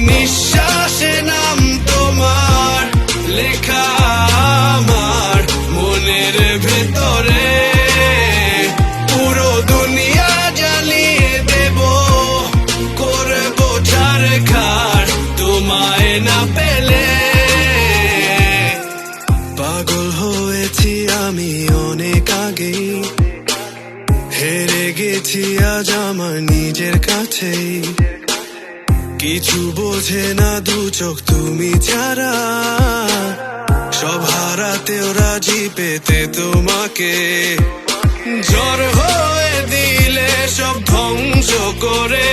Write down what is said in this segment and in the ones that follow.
নিঃশ্বাসে নাম তোমার লেখা আমার মনের ভেতরে। পুরো দুনিয়া জ্বালিয়ে দেব, করবো ছারখার তোমায় না পেলে। পাগল হয়েছি আমি অনেক আগেই, হেরে গেছি আজ আমার নিজের কাছেই। কিছু বোঝে না দু চোখ তুমি ছাড়া, সব হারাতেও রাজি পেতে তোমাকে। ঝড় হয়ে দিলে সব ধ্বংস করে,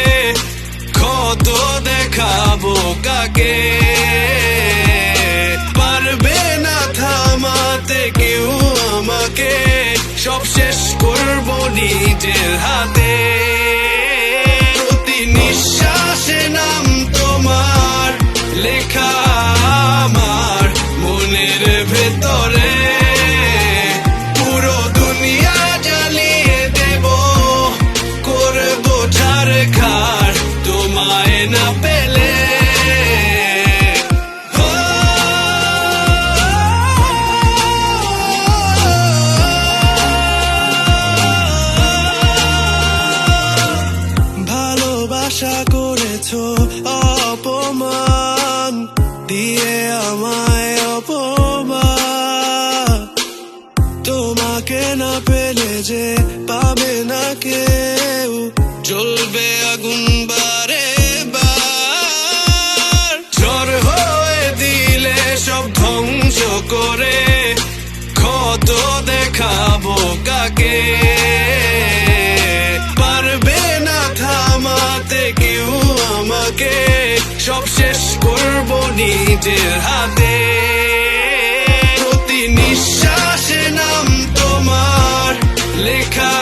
ক্ষত দেখাবো কাকে। পারবে না থামাতে কেউ আমাকে, সব শেষ করবো নিজের হাতে। প্রতি নিঃশ্বাসে নাম তোমার লেখা আমার মনের ভেতরে। পুরো দুনিয়া জ্বালিয়ে দেব, করবো ছারখার তোমায় না পেলে। আশা করেছো অপমান দিয়ে আমায় অপমান, তোমাকে না পেলে যে পাবে না কেউ, জ্বলবে আগুন বারে বার। ঝড় হয়ে দিলে সব ধ্বংস করে, ক্ষত দেখাবো কাকে। পারবে না থামাতে কেউ আমাকে, সব শেষ করবো নিজের হাতে। প্রতি নিঃশ্বাসে নাম তোমার লেখা